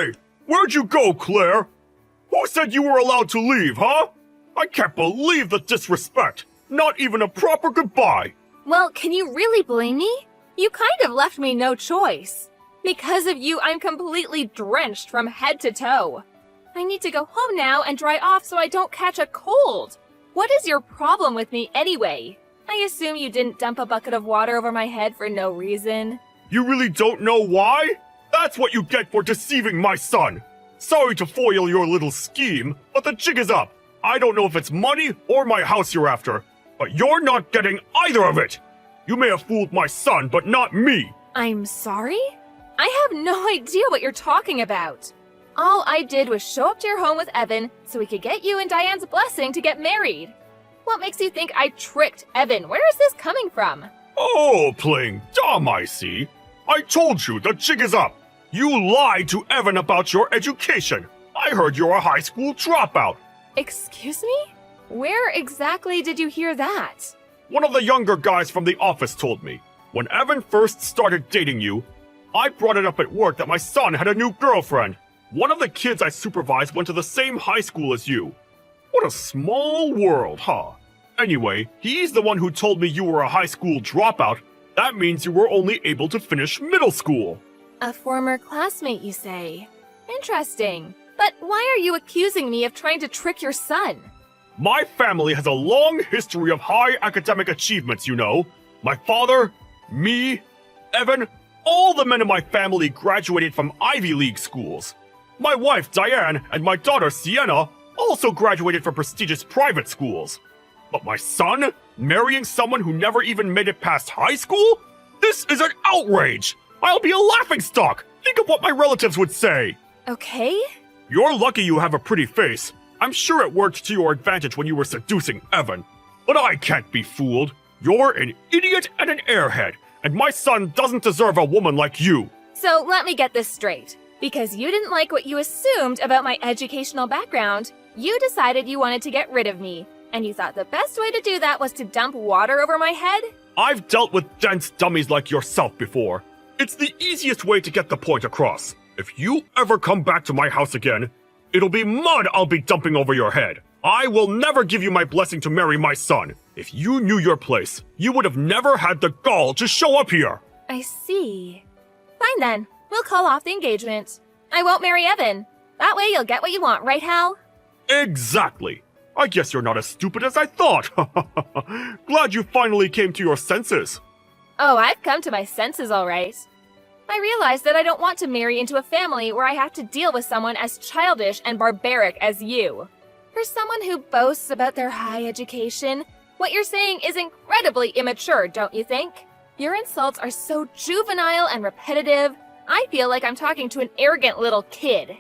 Hey! Where'd you go, Claire? Who said you were allowed to leave, huh? I can't believe the disrespect! Not even a proper goodbye! Well, can you really blame me? You kind of left me no choice. Because of you, I'm completely drenched from head to toe. I need to go home now and dry off so I don't catch a cold. What is your problem with me anyway? I assume you didn't dump a bucket of water over my head for no reason. You really don't know why? That's what you get for deceiving my son! Sorry to foil your little scheme, but the jig is up. I don't know if it's money or my house you're after, but you're not getting either of it! You may have fooled my son, but not me! I'm sorry? I have no idea what you're talking about. All I did was show up to your home with Evan so we could get you and Diane's blessing to get married. What makes you think I tricked Evan? Where is this coming from? Oh, playing dumb, I see. I told you, the jig is up. You lied to Evan about your education. I heard you're a high school dropout. Excuse me? Where exactly did you hear that? One of the younger guys from the office told me. When Evan first started dating you, I brought it up at work that my son had a new girlfriend. One of the kids I supervised went to the same high school as you. What a small world, huh? Anyway, he's the one who told me you were a high school dropout. That means you were only able to finish middle school. A former classmate, you say? Interesting. But why are you accusing me of trying to trick your son? My family has a long history of high academic achievements, you know. My father, me, Evan, all the men in my family graduated from Ivy League schools. My wife, Diane, and my daughter, Sienna, also graduated from prestigious private schools. But my son, marrying someone who never even made it past high school? This is an outrage! I'll be a laughingstock! Think of what my relatives would say! Okay. You're lucky you have a pretty face. I'm sure it worked to your advantage when you were seducing Evan. But I can't be fooled. You're an idiot and an airhead, and my son doesn't deserve a woman like you. So let me get this straight. Because you didn't like what you assumed about my educational background, you decided you wanted to get rid of me. And you thought the best way to do that was to dump water over my head? I've dealt with dense dummies like yourself before. It's the easiest way to get the point across. If you ever come back to my house again, it'll be mud I'll be dumping over your head. I will never give you my blessing to marry my son. If you knew your place, you would have never had the gall to show up here. I see. Fine then. We'll call off the engagement. I won't marry Evan. That way you'll get what you want, right, Hal? Exactly. I guess you're not as stupid as I thought. Glad you finally came to your senses. Oh, I've come to my senses all right. I realized that I don't want to marry into a family where I have to deal with someone as childish and barbaric as you. For someone who boasts about their high education, what you're saying is incredibly immature, don't you think? Your insults are so juvenile and repetitive, I feel like I'm talking to an arrogant little kid.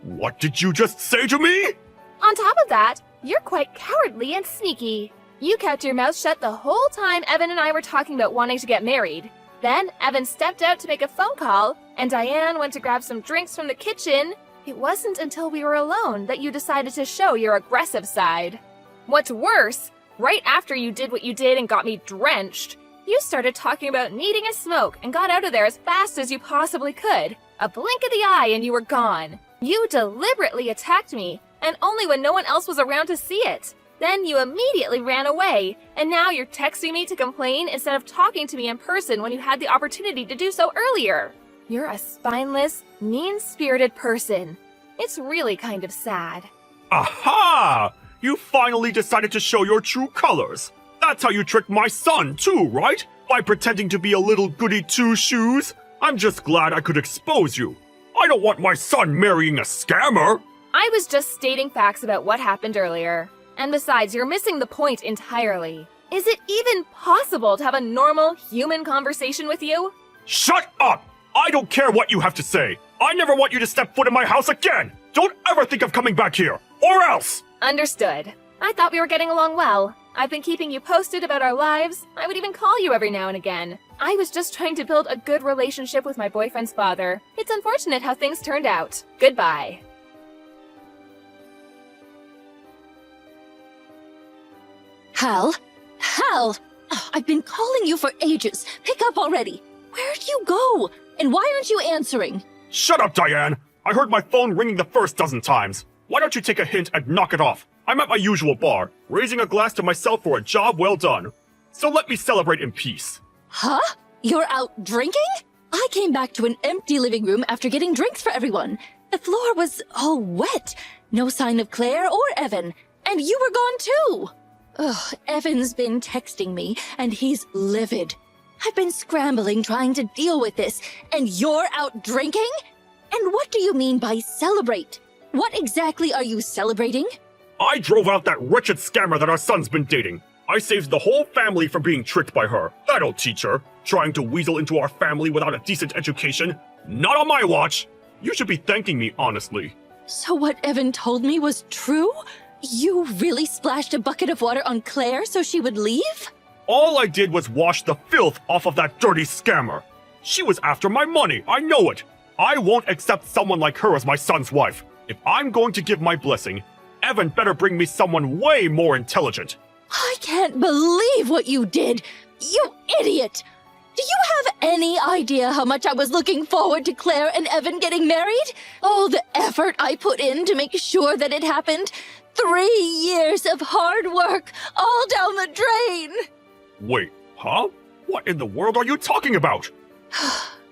What did you just say to me? On top of that, you're quite cowardly and sneaky. You kept your mouth shut the whole time Evan and I were talking about wanting to get married. Then Evan stepped out to make a phone call, and Diane went to grab some drinks from the kitchen. It wasn't until we were alone that you decided to show your aggressive side. What's worse, right after you did what you did and got me drenched, you started talking about needing a smoke and got out of there as fast as you possibly could. A blink of the eye and you were gone. You deliberately attacked me, and only when no one else was around to see it. Then you immediately ran away, and now you're texting me to complain instead of talking to me in person when you had the opportunity to do so earlier. You're a spineless, mean-spirited person. It's really kind of sad. Aha! You finally decided to show your true colors. That's how you tricked my son, too, right? By pretending to be a little goody two-shoes. I'm just glad I could expose you. I don't want my son marrying a scammer. I was just stating facts about what happened earlier. And besides, you're missing the point entirely. Is it even possible to have a normal, human conversation with you? Shut up! I don't care what you have to say. I never want you to step foot in my house again. Don't ever think of coming back here, or else! Understood. I thought we were getting along well. I've been keeping you posted about our lives. I would even call you every now and again. I was just trying to build a good relationship with my boyfriend's father. It's unfortunate how things turned out. Goodbye. Hal? Hal! Oh, I've been calling you for ages. Pick up already. Where'd you go? And why aren't you answering? Shut up, Diane! I heard my phone ringing the first dozen times. Why don't you take a hint and knock it off? I'm at my usual bar, raising a glass to myself for a job well done. So let me celebrate in peace. Huh? You're out drinking? I came back to an empty living room after getting drinks for everyone. The floor was all wet. No sign of Claire or Evan. And you were gone too. Ugh, Evan's been texting me, and he's livid. I've been scrambling trying to deal with this, and you're out drinking? And what do you mean by celebrate? What exactly are you celebrating? I drove out that wretched scammer that our son's been dating. I saved the whole family from being tricked by her. That'll teach her. Trying to weasel into our family without a decent education. Not on my watch. You should be thanking me, honestly. So what Evan told me was true? You really splashed a bucket of water on Claire so she would leave? All I did was wash the filth off of that dirty scammer. She was after my money, I know it. I won't accept someone like her as my son's wife. If I'm going to give my blessing, Evan better bring me someone way more intelligent. I can't believe what you did! You idiot! Do you have any idea how much I was looking forward to Claire and Evan getting married? All the effort I put in to make sure that it happened. 3 years of hard work, all down the drain! Wait, huh? What in the world are you talking about?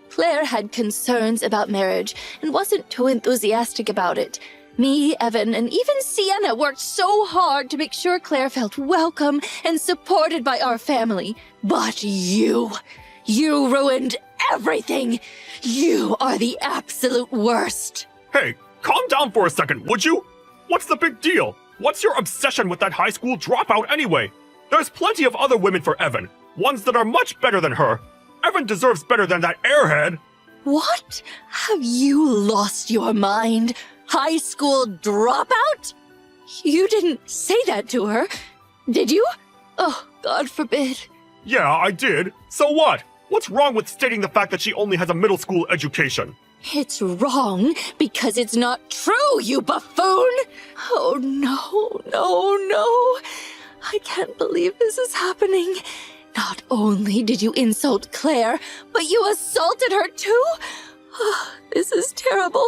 Claire had concerns about marriage and wasn't too enthusiastic about it. Me, Evan, and even Sienna worked so hard to make sure Claire felt welcome and supported by our family. But you ruined everything! You are the absolute worst! Hey, calm down for a second, would you? What's the big deal? What's your obsession with that high school dropout anyway? There's plenty of other women for Evan, ones that are much better than her. Evan deserves better than that airhead. What? Have you lost your mind? High school dropout? You didn't say that to her, did you? Oh, God forbid. Yeah, I did. So what? What's wrong with stating the fact that she only has a middle school education? It's wrong because it's not true, you buffoon! Oh, no. I can't believe this is happening. Not only did you insult Claire, but you assaulted her too? Oh, this is terrible.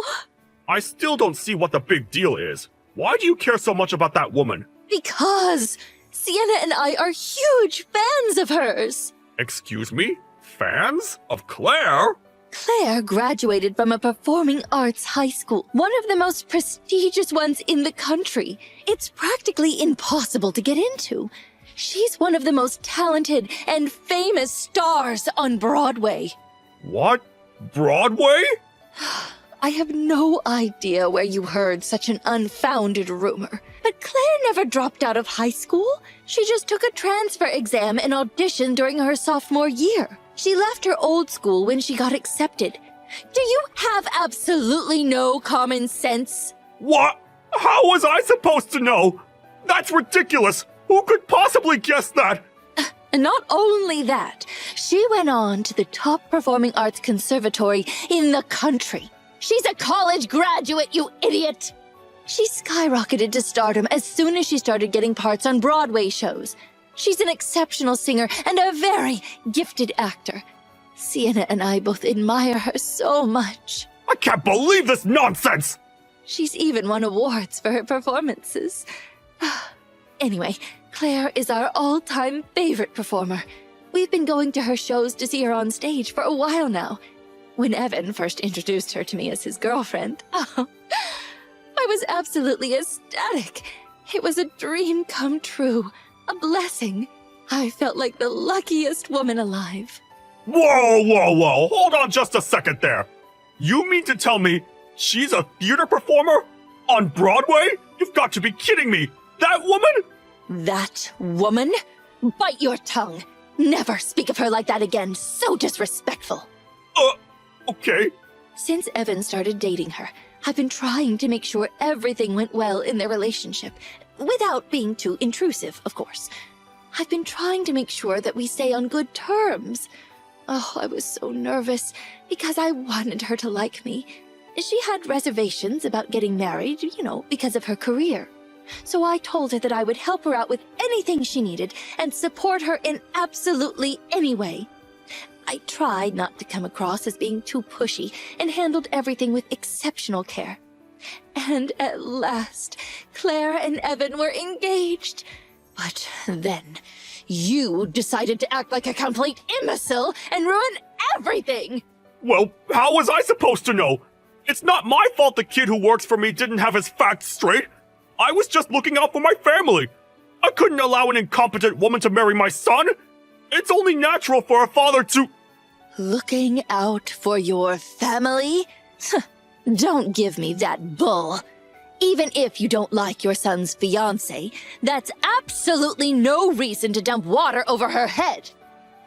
I still don't see what the big deal is. Why do you care so much about that woman? Because Sienna and I are huge fans of hers. Excuse me? Fans? Of Claire? Claire graduated from a performing arts high school, one of the most prestigious ones in the country. It's practically impossible to get into. She's one of the most talented and famous stars on Broadway. What? Broadway? I have no idea where you heard such an unfounded rumor. But Claire never dropped out of high school. She just took a transfer exam and auditioned during her sophomore year. She left her old school when she got accepted. Do you have absolutely no common sense? What? How was I supposed to know? That's ridiculous! Who could possibly guess that? And not only that, she went on to the top performing arts conservatory in the country. She's a college graduate, you idiot! She skyrocketed to stardom as soon as she started getting parts on Broadway shows. She's an exceptional singer and a very gifted actor. Sienna and I both admire her so much. I can't believe this nonsense! She's even won awards for her performances. Anyway, Claire is our all-time favorite performer. We've been going to her shows to see her on stage for a while now. When Evan first introduced her to me as his girlfriend, I was absolutely ecstatic. It was a dream come true, a blessing. I felt like the luckiest woman alive. Whoa! Hold on just a second there. You mean to tell me she's a theater performer? On Broadway? You've got to be kidding me! That woman? That woman? Bite your tongue. Never speak of her like that again. So disrespectful. Okay. Since Evan started dating her, I've been trying to make sure everything went well in their relationship, without being too intrusive, of course. I've been trying to make sure that we stay on good terms. Oh, I was so nervous because I wanted her to like me. She had reservations about getting married, because of her career. So I told her that I would help her out with anything she needed and support her in absolutely any way. I tried not to come across as being too pushy and handled everything with exceptional care. And at last, Claire and Evan were engaged. But then, you decided to act like a complete imbecile and ruin everything! Well, how was I supposed to know? It's not my fault the kid who works for me didn't have his facts straight. I was just looking out for my family. I couldn't allow an incompetent woman to marry my son. It's only natural for a father to... Looking out for your family? Don't give me that bull. Even if you don't like your son's fiancé, that's absolutely no reason to dump water over her head.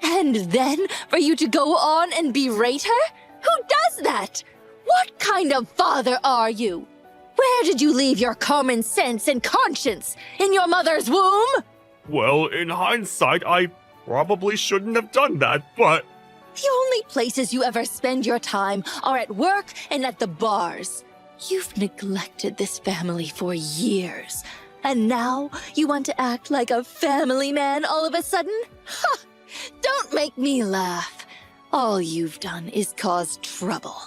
And then for you to go on and berate her? Who does that? What kind of father are you? Where did you leave your common sense and conscience? In your mother's womb? Well, in hindsight, I probably shouldn't have done that, but... The only places you ever spend your time are at work and at the bars. You've neglected this family for years. And now you want to act like a family man all of a sudden? Ha! Don't make me laugh. All you've done is cause trouble.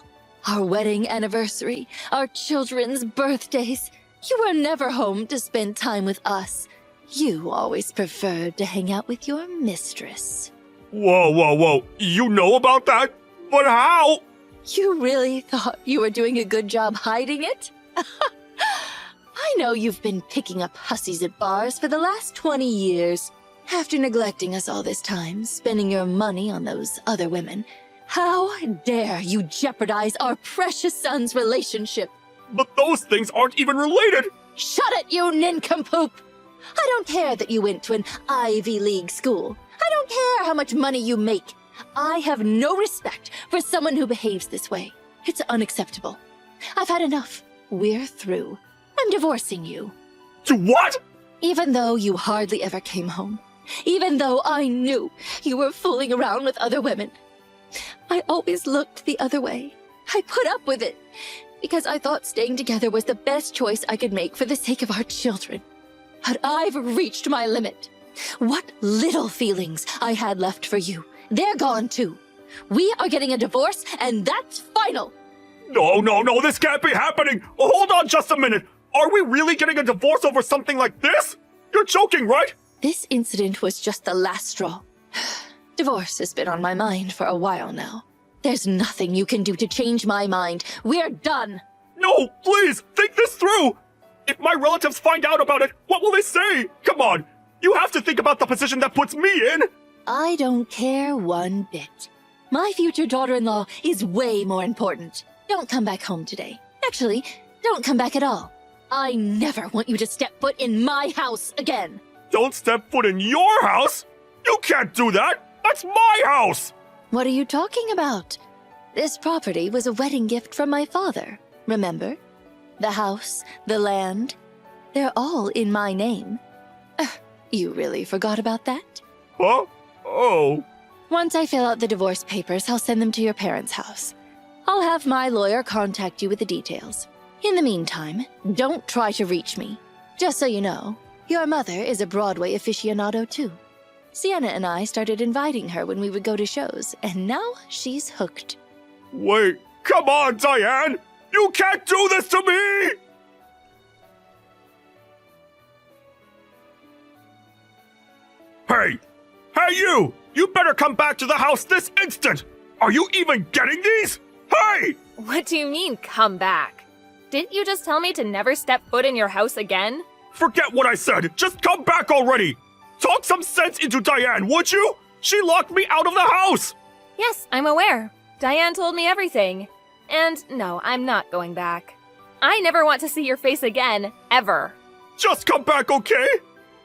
Our wedding anniversary, our children's birthdays. You were never home to spend time with us. You always preferred to hang out with your mistress. Whoa. You know about that? But how? You really thought you were doing a good job hiding it? I know you've been picking up hussies at bars for the last 20 years. After neglecting us all this time, spending your money on those other women, how dare you jeopardize our precious son's relationship? But those things aren't even related. Shut it, you nincompoop! I don't care that you went to an Ivy League school. I don't care how much money you make. I have no respect for someone who behaves this way. It's unacceptable. I've had enough. We're through. I'm divorcing you. To what? Even though you hardly ever came home. Even though I knew you were fooling around with other women. I always looked the other way. I put up with it because I thought staying together was the best choice I could make for the sake of our children. But I've reached my limit. What little feelings I had left for you, they're gone too. We are getting a divorce, and that's final. No, this can't be happening. Oh, hold on just a minute. Are we really getting a divorce over something like this? You're joking, right? This incident was just the last straw. Divorce has been on my mind for a while now. There's nothing you can do to change my mind. We're done. No, please, think this through. If my relatives find out about it, what will they say? Come on, you have to think about the position that puts me in. I don't care one bit. My future daughter-in-law is way more important. Don't come back home today. Actually, don't come back at all. I never want you to step foot in my house again. Don't step foot in your house? You can't do that. That's my house. What are you talking about? This property was a wedding gift from my father, remember? The house, the land, they're all in my name. You really forgot about that? Huh? Oh. Once I fill out the divorce papers, I'll send them to your parents' house. I'll have my lawyer contact you with the details. In the meantime, don't try to reach me. Just so you know, your mother is a Broadway aficionado too. Sienna and I started inviting her when we would go to shows, and now she's hooked. Wait, come on, Diane! You can't do this to me! Hey! Hey, you! You better come back to the house this instant! Are you even getting these? Hey! What do you mean, come back? Didn't you just tell me to never step foot in your house again? Forget what I said! Just come back already! Talk some sense into Diane, would you? She locked me out of the house! Yes, I'm aware. Diane told me everything. And no, I'm not going back. I never want to see your face again, ever. Just come back, okay?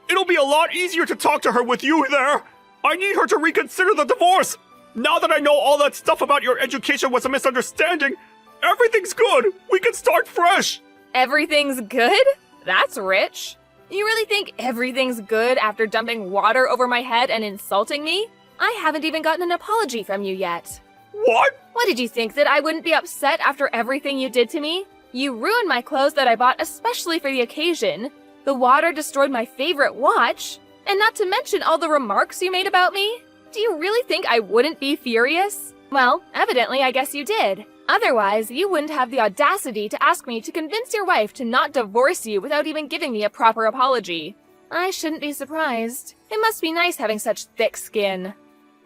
It'll be a lot easier to talk to her with you there. I need her to reconsider the divorce. Now that I know all that stuff about your education was a misunderstanding, everything's good. We can start fresh. Everything's good? That's rich. You really think everything's good after dumping water over my head and insulting me? I haven't even gotten an apology from you yet. What? What did you think, that I wouldn't be upset after everything you did to me? You ruined my clothes that I bought especially for the occasion. The water destroyed my favorite watch. And not to mention all the remarks you made about me. Do you really think I wouldn't be furious? Well, evidently I guess you did. Otherwise, you wouldn't have the audacity to ask me to convince your wife to not divorce you without even giving me a proper apology. I shouldn't be surprised. It must be nice having such thick skin.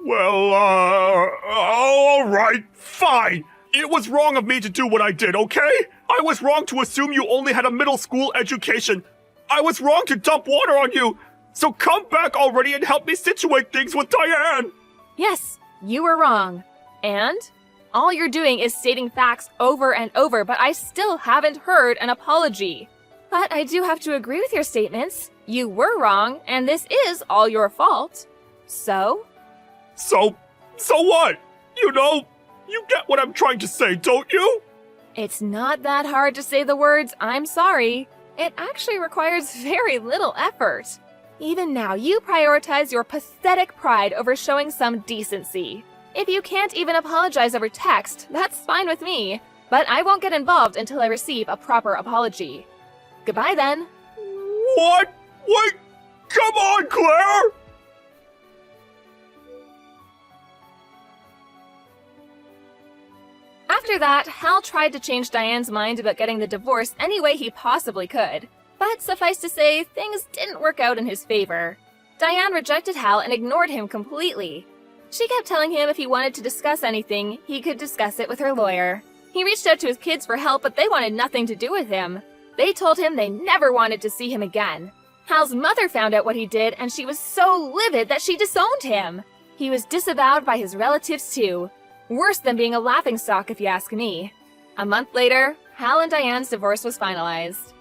Well, alright, fine. It was wrong of me to do what I did, okay? I was wrong to assume you only had a middle school education. I was wrong to dump water on you. So come back already and help me situate things with Diane. Yes, you were wrong. And? All you're doing is stating facts over and over, but I still haven't heard an apology. But I do have to agree with your statements. You were wrong, and this is all your fault. So? So what? You know, you get what I'm trying to say, don't you? It's not that hard to say the words, "I'm sorry." It actually requires very little effort. Even now, you prioritize your pathetic pride over showing some decency. If you can't even apologize over text, that's fine with me. But I won't get involved until I receive a proper apology. Goodbye then. What? Wait! Come on, Claire! After that, Hal tried to change Diane's mind about getting the divorce any way he possibly could. But suffice to say, things didn't work out in his favor. Diane rejected Hal and ignored him completely. She kept telling him if he wanted to discuss anything, he could discuss it with her lawyer. He reached out to his kids for help, but they wanted nothing to do with him. They told him they never wanted to see him again. Hal's mother found out what he did, and she was so livid that she disowned him. He was disavowed by his relatives too. Worse than being a laughingstock, if you ask me. A month later, Hal and Diane's divorce was finalized.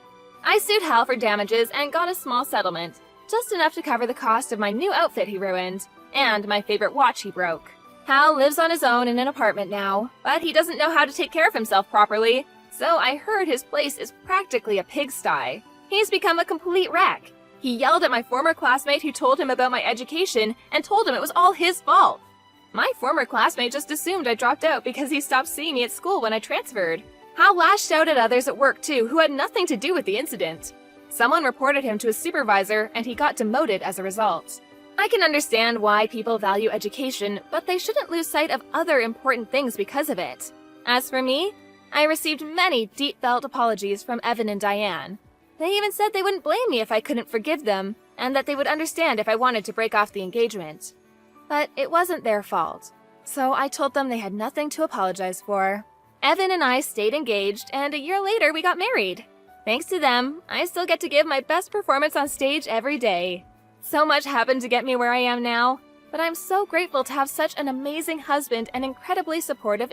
I sued Hal for damages and got a small settlement, just enough to cover the cost of my new outfit he ruined, and my favorite watch he broke. Hal lives on his own in an apartment now, but he doesn't know how to take care of himself properly, so I heard his place is practically a pigsty. He's become a complete wreck. He yelled at my former classmate who told him about my education and told him it was all his fault. My former classmate just assumed I dropped out because he stopped seeing me at school when I transferred. Hal lashed out at others at work too who had nothing to do with the incident. Someone reported him to his supervisor and he got demoted as a result. I can understand why people value education, but they shouldn't lose sight of other important things because of it. As for me, I received many deep-felt apologies from Evan and Diane. They even said they wouldn't blame me if I couldn't forgive them, and that they would understand if I wanted to break off the engagement. But it wasn't their fault, so I told them they had nothing to apologize for. Evan and I stayed engaged, and a year later we got married. Thanks to them, I still get to give my best performance on stage every day. So much happened to get me where I am now, but I'm so grateful to have such an amazing husband and incredibly supportive